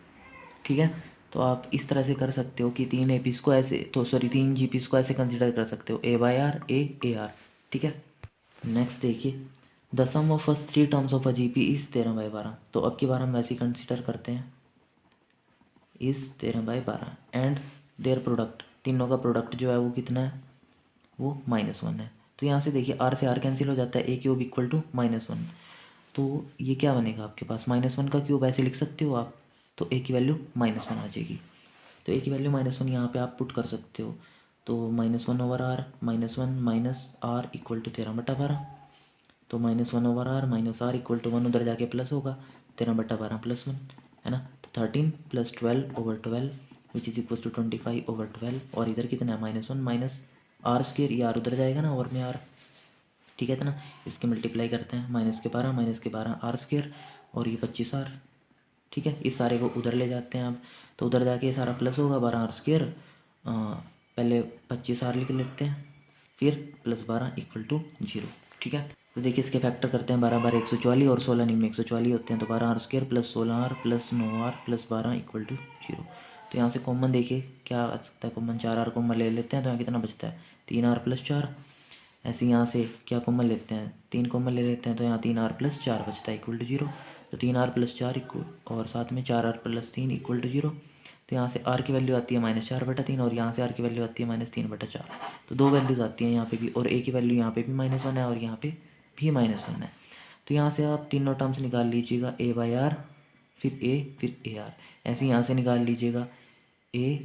ठीक है, तो आप इस तरह से कर सकते हो कि 3 APs को ऐसे, तो सॉरी 3 GPs को ऐसे कंसिडर कर सकते हो, A/R AR। ठीक है, नेक्स्ट देखिए, the sum of first 3 terms of a GP is 13/12। तो अब की बार हम वैसे ही कंसिडर करते हैं, इज़ 13/12 एंड देयर प्रोडक्ट, तीनों का प्रोडक्ट जो है वो कितना है? वो -1 है। तो यहाँ से देखिए R से R कैंसिल हो जाता है, A³ = -1। तो ये क्या बनेगा आपके पास? -1 का क्यूब ऐसे लिख सकते हो आप, तो A की वैल्यू -1 आ जाएगी। तो A की वैल्यू -1 यहाँ पे आप पुट कर सकते हो, तो -1/R -1 -R = 13/12। तो -1/R -R = 1, उधर जाके प्लस होगा, 13/12 + 1, है ना, तो 13 + 12/12 विच इज़ इक्वल टू 25/12, और इधर कितना है? -1 -R², ये R उधर जाएगा ना, और में R। ठीक है ना, इसके मल्टीप्लाई करते हैं, -12 R², और ये 25R। ठीक है, इस सारे को उधर ले जाते हैं आप, तो उधर जाके ये सारा प्लस होगा, 12R², पहले 25R लिख लेते हैं, फिर +12 = 0। ठीक है, तो देखिए इसके फैक्टर करते हैं, 12 12 144 और 16 में 144 होते हैं, तो 12R² + 16R + 9R + 12 = 0। तो यहाँ से कॉमन देखिए क्या आ सकता है? कॉमन 4R कॉमन ले लेते हैं, तो यहाँ कितना बचता है? 3R + 4। ऐसे यहाँ से क्या कॉमन लेते हैं? 3 कॉमन ले लेते हैं, तो यहाँ 3R + 4 बचता है = 0। तो 3R + 4 और साथ में 4R + 3 = 0। तो यहाँ से R की वैल्यू आती है -4/3, और यहाँ से R की वैल्यू आती है -3/4। तो दो वैल्यूज़ आती हैं यहाँ पे भी, और A की वैल्यू यहाँ पे भी -1 है और यहाँ पे भी -1 है। तो यहाँ से आप तीनों टर्म्स निकाल लीजिएगा, a बाई आर फिर a फिर ए आर। ऐसे यहाँ से निकाल लीजिएगा a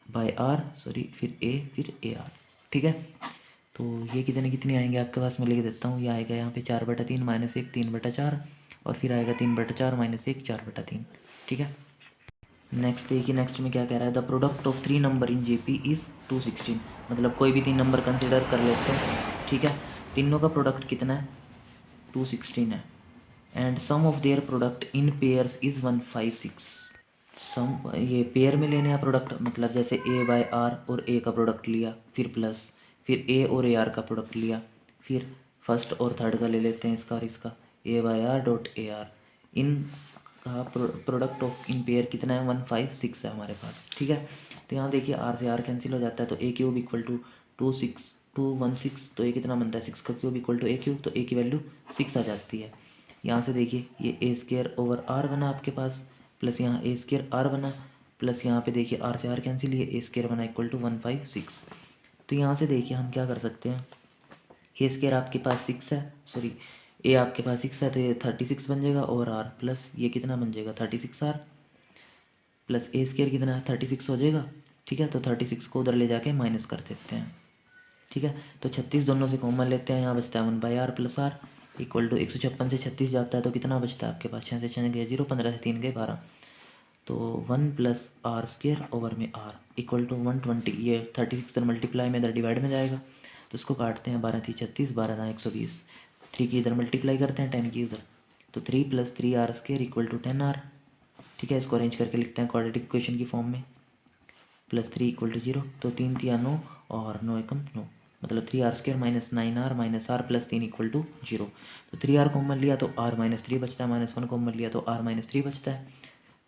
बाई आर फिर a फिर ए आर। ठीक है, तो ये कितने आएंगे आपके पास, मैं लिख देता हूँ। ये आएगा यहाँ पे 4/3 -1 3/4 और फिर आएगा 3/4 -1 4/3। ठीक है, नेक्स्ट देखिए, नेक्स्ट में क्या कह रहा है, the product of 3 number in JP is 216। मतलब कोई भी 3 नंबर कंसिडर कर लेते हैं। ठीक है, तीनों का प्रोडक्ट कितना है, 216 है। And sum of their product in pairs is 156। Sum ये पेयर में लेने हैं प्रोडक्ट, मतलब जैसे ए बाय आर और ए का प्रोडक्ट लिया, फिर प्लस, फिर ए और ए आर का प्रोडक्ट लिया, फिर फर्स्ट और थर्ड का ले लेते हैं, इसका और इसका, a by r dot a r. इन का प्रोडक्ट ऑफ इन पेयर कितना है, 156 है हमारे पास। ठीक है, तो यहाँ देखिए आर से आर कैंसिल हो जाता है, तो ए क्यूब इक्वल टू 216, तो ये कितना बनता है, 6 का cube equal to A cube, तो ए की वैल्यू 6 आ जाती है। यहाँ से देखिए ये ए स्क्वायर ओवर आर बना आपके पास, प्लस यहाँ ए स्क्वायर आर बना, प्लस यहाँ पे देखिए आर से आर कैंसिल, ये ए स्क्वायर बना इक्वल टू 156। तो यहाँ से देखिए हम क्या कर सकते हैं, ए स्क्वायर आपके पास 6 है, ए आपके पास 6 है, तो ये 36 बन जाएगा, और आर प्लस ये कितना बन जाएगा 36 आर, प्लस ए स्क्वायर कितना है 36 हो जाएगा। ठीक है, तो 36 को उधर ले जाके माइनस कर देते हैं। ठीक है, तो 36 दोनों से कॉमन लेते हैं, यहाँ बचता है 1/r plus are equal to 156 से 36 जाता है, तो कितना बचता है आपके पास, 6 से 6 गए 0, 15 से 3 गए 12, तो 1 प्लस आर स्क्वायर ओवर में आर इक्वल टू 120। ये 36 इधर मल्टीप्लाई में इधर डिवाइड में जाएगा, तो इसको काटते हैं, 12 3 36, 12 9 120, 3 की इधर मल्टीप्लाई करते हैं, 10 की उधर, तो 3 + 3r square equal to 10r। ठीक है, इसको अरेंज करके लिखते हैं क्वाड्रेटिक इक्वेशन की फॉर्म में, +3 = 0, तो 3 3 9 और 9 एकम 9, मतलब 3r स्क्वायर -9r -r + 3 = 0। तो 3r कॉमन लिया तो r -3 बचता है, -1 कॉमन लिया तो r -3 बचता है,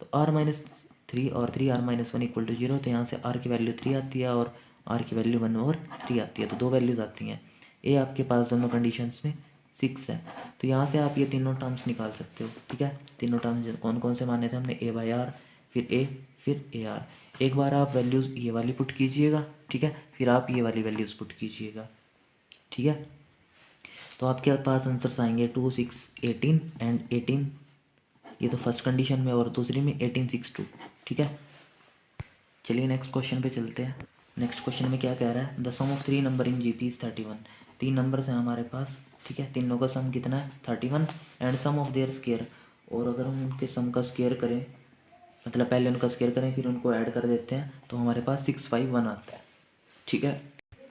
तो r -3 और 3r -1 = 0। तो यहाँ से r की वैल्यू 3 आती है और r की वैल्यू 1/3 आती है, तो 2 वैल्यूज़ आती हैं। ए आपके पास दोनों कंडीशंस में 6 है, तो यहाँ से आप ये तीनों टर्म्स निकाल सकते हो। ठीक है, तीनों टर्म्स कौन कौन से माने थे हमने, a/r फिर a फिर ar। एक बार आप वैल्यूज़ ये वाली पुट कीजिएगा, ठीक है, फिर आप ये वाली वैल्यूज़ पुट कीजिएगा। ठीक है, तो आपके पास आंसर्स आएंगे 2 6 18 एंड 18, ये तो फर्स्ट कंडीशन में, और दूसरी में 18 6 2। ठीक है, चलिए नेक्स्ट क्वेश्चन पे चलते हैं। नेक्स्ट क्वेश्चन में क्या कह रहा है, the sum of 3 number in GP is 31। 3 numbers हैं हमारे पास। ठीक है, तीनों का सम कितना है 31, and sum of their square, और अगर हम उनके सम का स्क्वायर करें, मतलब पहले उनका स्क्वायर करें फिर उनको ऐड कर देते हैं, तो हमारे पास 651 आता है। ठीक है,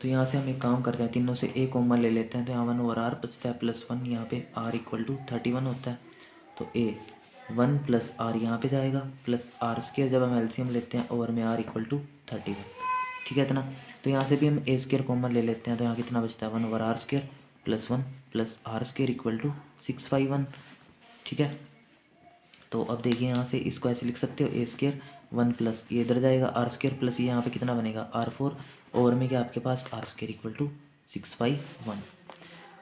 तो यहाँ से हम एक काम करते हैं, तीनों से ए कॉमन ले लेते हैं, तो यहाँ 1/r बचता है +1, यहाँ पे r = 31 होता है, तो a 1 + r यहाँ पे जाएगा, प्लस आर स्क्वायर जब हम एलसीएम लेते हैं ओवर में r = 31। ठीक है इतना, तो यहाँ से भी हम ए स्क्वायर कॉमन ले लेते हैं, तो यहाँ कितना बचता है 1/r स्क्वायर +1 + r स्क्वायर = 651। ठीक है, तो अब देखिए यहाँ से इसको ऐसे लिख सकते हो, ए स्क्वायर 1 प्लस ये इधर जाएगा आर स्क्वायर प्लस ये यहाँ पे कितना बनेगा r4 ओवर में क्या आपके पास r स्क्वायर = 651।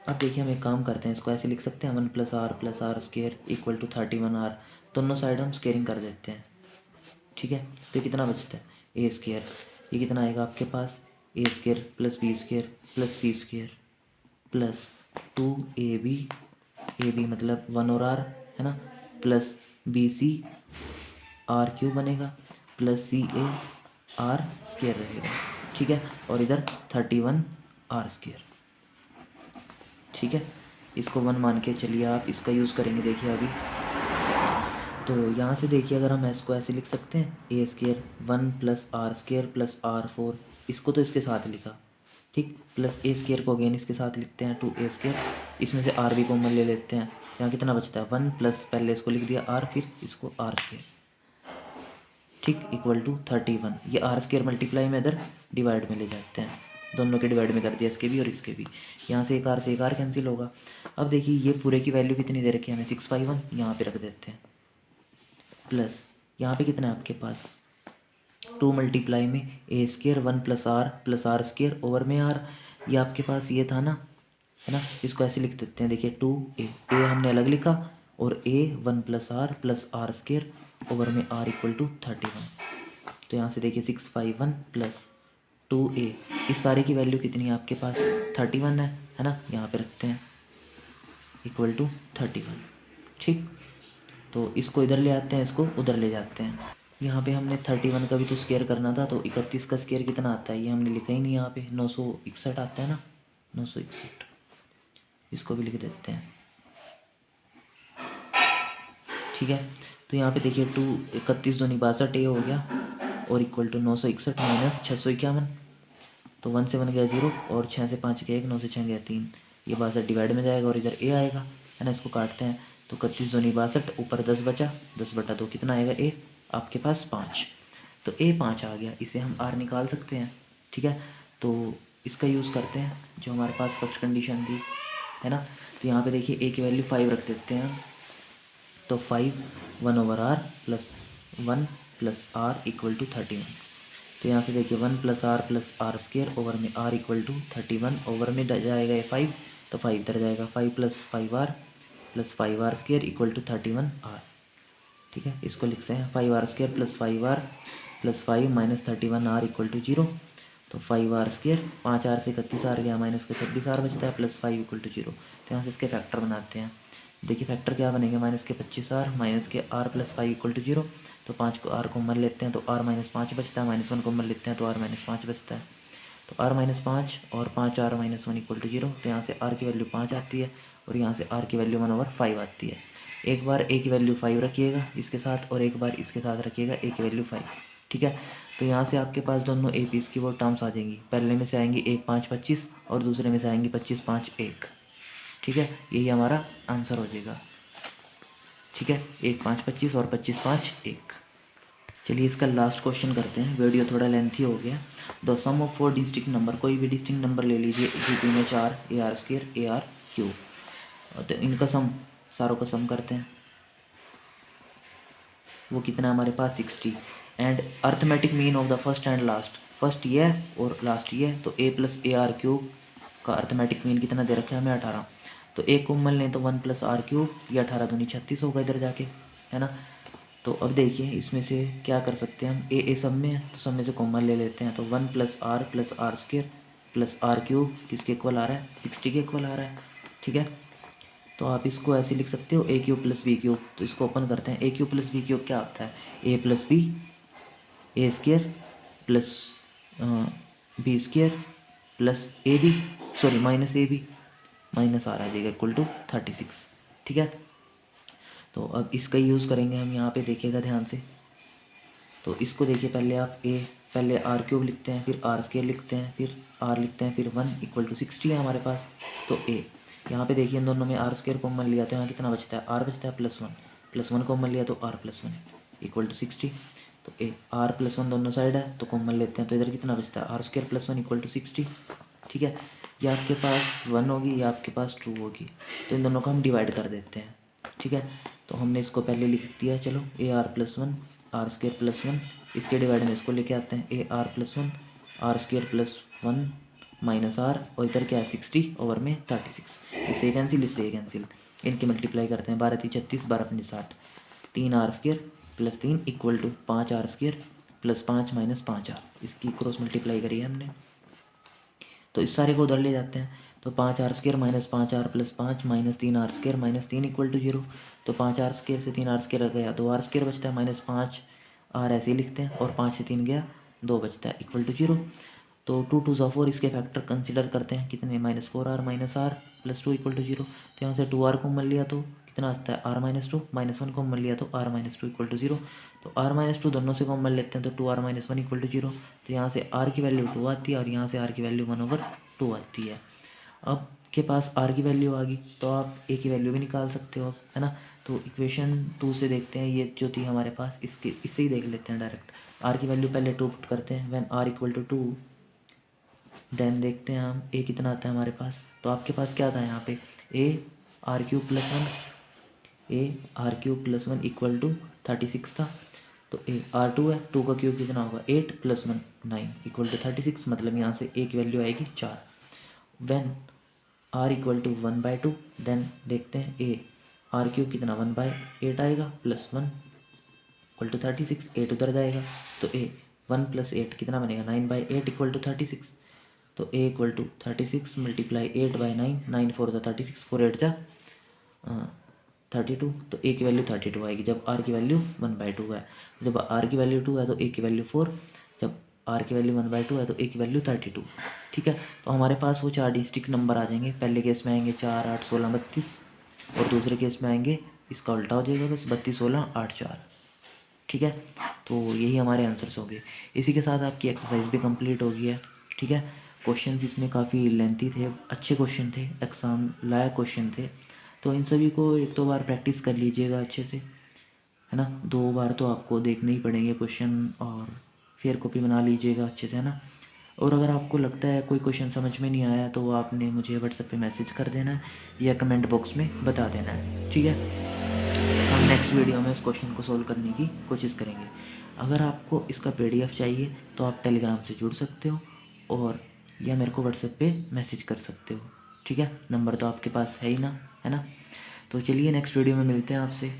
अब देखिए हम एक काम करते हैं, इसको ऐसे लिख सकते हैं 1 + r स्क्वायर = 31r, दोनों साइड हम स्क्वेयरिंग कर देते हैं। ठीक है, तो कितना बचता है ए स्क्वायर, ये कितना आएगा आपके पास a square + b square + c square plus 2ab मतलब 1 और r है ना, प्लस BC r³ बनेगा प्लस CA r स्क्वायर रहेगा। ठीक है, और इधर 31 r स्क्वायर। ठीक है, इसको 1 मान के चलिए, आप इसका यूज़ करेंगे। देखिए अभी तो यहाँ से देखिए, अगर हम इसको ऐसे लिख सकते हैं ए स्क्वायर 1 + r स्क्वायर + r4, इसको तो इसके साथ लिखा, ठीक, प्लस ए स्क्वायर को अगेन इसके साथ लिखते हैं 2a स्क्वायर, इसमें से r भी कॉमन ले लेते हैं, यहाँ कितना बचता है 1 प्लस पहले इसको लिख दिया r फिर इसको r स्क्वायर, ठीक, = 31। ये r स्क्वायर मल्टीप्लाई में इधर डिवाइड में ले जाते हैं, दोनों के डिवाइड में कर दिया, इसके भी और इसके भी, यहाँ से एक r से एक r कैंसिल होगा। अब देखिए ये पूरे की वैल्यू कितनी दे रखी है हमें 651, यहाँ पे रख देते हैं, प्लस यहाँ पे कितना है आपके पास 2 मल्टीप्लाई में ए स्क्वायर 1 + r स्क्वायर ओवर में r, ये आपके पास ये था ना, है ना, इसको ऐसे लिख देते हैं। देखिए 2a हमने अलग लिखा और a 1 + r स्क्वायर ओवर में r = 31। तो यहाँ से देखिए 651 प्लस 2a, इस सारे की वैल्यू कितनी है आपके पास 31 है ना, यहाँ पे रखते हैं इक्वल टू 31। ठीक, तो इसको इधर ले आते हैं, इसको उधर ले जाते हैं। यहाँ पे हमने 31 का भी तो स्क्वायर करना था, तो 31 का स्क्वायर कितना आता है ये हमने लिखा ही नहीं यहाँ पे, 961 आता है ना, 961, इसको भी लिख देते हैं। ठीक है, तो यहाँ पे देखिए 31 दूनी 62 ये हो गया, और इक्वल टू 961 माइनस 651, तो 1 से 1 गया 0, और 6 से 5 गया 1, 9 से 6 गया 3, ये 62 डिवाइड में जाएगा और इधर ए आएगा, है ना। इसको काटते हैं, तो 31 दूनी 62, ऊपर 10 बचा, 10/2 कितना आएगा ए, आपके पास 5, तो ए 5 आ गया। इसे हम आर निकाल सकते हैं। ठीक है, तो इसका यूज़ करते हैं जो हमारे पास फर्स्ट कंडीशन थी, है ना। तो यहाँ पे देखिए ए की वैल्यू 5 रख देते हैं, तो 5 1/r plus 1 plus are equal to 31। तो यहाँ से देखिए 1 प्लस आर स्क्वायर ओवर में आर इक्वल टू 31, ओवर में जाएगा ये 5, तो 5 इधर जाएगा, 5 plus 5r plus 5r square equal to 31r। ठीक है, इसको लिखते हैं 5r square plus 5r plus 5 minus 31r equal to 0, तो 5r स्क्वायर, 5r से 31r गया, माइनस का 26r बचता है, प्लस 5 इक्वल टू 0। तो यहाँ से इसके फैक्टर बनाते हैं। देखिए फैक्टर क्या बनेंगे, माइनस के 25r माइनस के r प्लस 5 इक्वल टू 0, तो 5 को r कॉमन लेते हैं तो r माइनस 5 बचता है, -1 कॉमन लेते हैं तो r माइनस 5 बचता है, तो r माइनस 5 और 5r माइनस 1 इक्वल टू 0। तो यहाँ से r की वैल्यू 5 आती है और यहाँ से r की वैल्यू 1/5 आती है। एक बार a की वैल्यू 5 रखिएगा इसके साथ, और एक बार इसके साथ रखिएगा a की वैल्यू 5। ठीक है, तो यहाँ से आपके पास दोनों ए पीस की वो टर्म्स आ जाएंगी। पहले में से आएंगी 1 5 25 और दूसरे में से आएंगी 25 5 1। ठीक है, यही हमारा आंसर हो जाएगा। ठीक है, 1 5 25 और 25 5 1। चलिए इसका लास्ट क्वेश्चन करते हैं, वीडियो थोड़ा लेंथी हो गया। The sum of 4 distinct number, कोई भी डिस्टिंक्ट नंबर ले लीजिए, जीपी में 4 AR स्क्वायर AR क्यूब, तो इनका सम, सारों का सम करते हैं। वो कितना है हमारे पास 60, and arithmetic mean of the first and last, first ये है और लास्ट ये है, तो a प्लस AR क्यूब का अर्थमेटिक मीन कितना दे रखा है हमें 18, तो एक कॉमन लें तो 1 प्लस आर क्यूब, ये 18 दूनी 36 होगा इधर जाके, है ना। तो अब देखिए इसमें से क्या कर सकते हैं हम, ए सब में है तो सब में से कॉमन ले लेते हैं, तो 1 plus R square plus R cube किसके इक्वल आ रहा है, 60 के इक्वल आ रहा है। ठीक है, तो आप इसको ऐसे लिख सकते हो a cube plus b cube, तो इसको ओपन करते हैं। A cube plus b cube क्या होता है, a plus b, a square plus b square plus a b, sorry minus a b, minus आ जाएगा इक्वल टू 36। ठीक है, तो अब इसका यूज़ करेंगे हम यहाँ पे, देखिएगा ध्यान से। तो इसको देखिए, पहले आप पहले आर क्यूब लिखते हैं, फिर आर स्क्वायर लिखते हैं, फिर आर लिखते हैं, फिर 1 इक्वल टू 60 है हमारे पास, तो ए। यहाँ पे देखिए इन दोनों में आर स्क्वायर कॉमन लिया तो यहाँ कितना बचता है, आर बचता है प्लस वन कॉमन लिया तो आर प्लस 1 इक्वल टू 60, तो ए आर प्लस 1 दोनों साइड है तो कॉमन लेते हैं, तो इधर कितना बचता है, R square plus 1 equal to 60। ठीक है, ये आपके पास 1 होगी, या आपके पास 2 होगी, तो इन दोनों को हम डिवाइड कर देते हैं। ठीक है, तो हमने इसको पहले लिख दिया, चलो A R plus 1 R square plus 1, इसके डिवाइड में इसको लेके आते हैं, A R plus 1 R square plus 1 minus R, और इधर क्या है 60 ओवर में 36, इससे कैंसिल, इससे कैंसिल, इनकी मल्टीप्लाई करते हैं, 12 3 36 12 5 60, 3 R square plus 3 equal to 5 R square plus 5 minus 5 R, इसकी क्रॉस मल्टीप्लाई करी है हमने, तो इस सारे को उधर ले जाते हैं, तो 5 R square minus 5 R plus 5 minus 3 R square minus 3 equal to 0, तो 5 आर स्क्वायर से 3 आर स्क्वायर गया 2 आर स्क्वायर बचता है, माइनस 5 आर ऐसे ही लिखते हैं, और 5 से 3 गया 2 बचता है इक्वल टू 0। तो 2 2 ज़ा 4, इसके फैक्टर कंसिडर करते हैं, कितने, minus 4 R minus R plus 2 equal to 0, तो यहाँ से 2 आर को मान लिया तो कितना आता है, आर माइनस 2, माइनस 1 को मान लिया तो आर माइनस 2 इक्वल टू 0, तो आर माइनस 2 दोनों से कॉमन लेते हैं, तो 2 आर माइनस 1 इक्वल टू 0, तो यहाँ से आर की वैल्यू 2 आती है और यहाँ से आर की वैल्यू 1/2 आती है। अब के पास आर की वैल्यू आ गई, तो आप ए की वैल्यू भी निकाल सकते हो, है ना। तो इक्वेशन 2 से देखते हैं, ये जो थी हमारे पास, इससे ही देख लेते हैं डायरेक्ट। आर की वैल्यू पहले 2 पुट करते हैं, when R equal to 2, then देखते हैं हम ए कितना आता है हमारे पास, तो आपके पास क्या था यहाँ पे, A R cube plus 1 equal to 36 था, तो ए आर 2 है, 2 का क्यूब कितना होगा 8 प्लस 1 9 इक्वल टू 36, मतलब यहाँ से ए की वैल्यू आएगी 4। When R equal to 1/2, then देखते हैं ए आर क्यूब कितना 1/8 आएगा प्लस 1 इक्वल टू 36, 8 उधर जाएगा, तो ए 1 प्लस 8 कितना बनेगा 9/8 इक्वल टू 36, तो ए इक्वल टू 36 मल्टीप्लाई 8/9, 9 4 जा 36, 4 8 जा 32, तो ए की वैल्यू 32 आएगी जब आर की वैल्यू 1/2 है। जब आर की वैल्यू 2 है तो ए की वैल्यू 4, जब आर की वैल्यू 1/2 है तो ए की वैल्यू 32। ठीक है, तो हमारे पास वो 4 डिजिट नंबर आ जाएंगे। पहले केस में आएंगे 4, 8, 16, 32, और दूसरे केस में आएंगे, इसका उल्टा हो जाएगा बस, 32, 16, 8, 4। ठीक है, तो यही हमारे आंसर्स होंगे। इसी के साथ आपकी एक्सरसाइज भी कंप्लीट हो गई है। ठीक है, क्वेश्चंस इसमें काफ़ी लेंथी थे, अच्छे क्वेश्चन थे, एग्ज़ाम लायक क्वेश्चन थे। तो इन सभी को 1-2 बार प्रैक्टिस कर लीजिएगा अच्छे से, है ना। 2 बार तो आपको देखने ही पड़ेंगे क्वेश्चन, और फिर कॉपी बना लीजिएगा अच्छे से, है ना। और अगर आपको लगता है कोई क्वेश्चन समझ में नहीं आया तो आपने मुझे व्हाट्सएप पे मैसेज कर देना है या कमेंट बॉक्स में बता देना है। ठीक है, हम नेक्स्ट वीडियो में इस क्वेश्चन को सोल्व करने की कोशिश करेंगे। अगर आपको इसका PDF चाहिए तो आप टेलीग्राम से जुड़ सकते हो, और या मेरे को व्हाट्सएप पे मैसेज कर सकते हो। ठीक है, नंबर तो आपके पास है ही ना, है ना। तो चलिए नेक्स्ट वीडियो में मिलते हैं आपसे।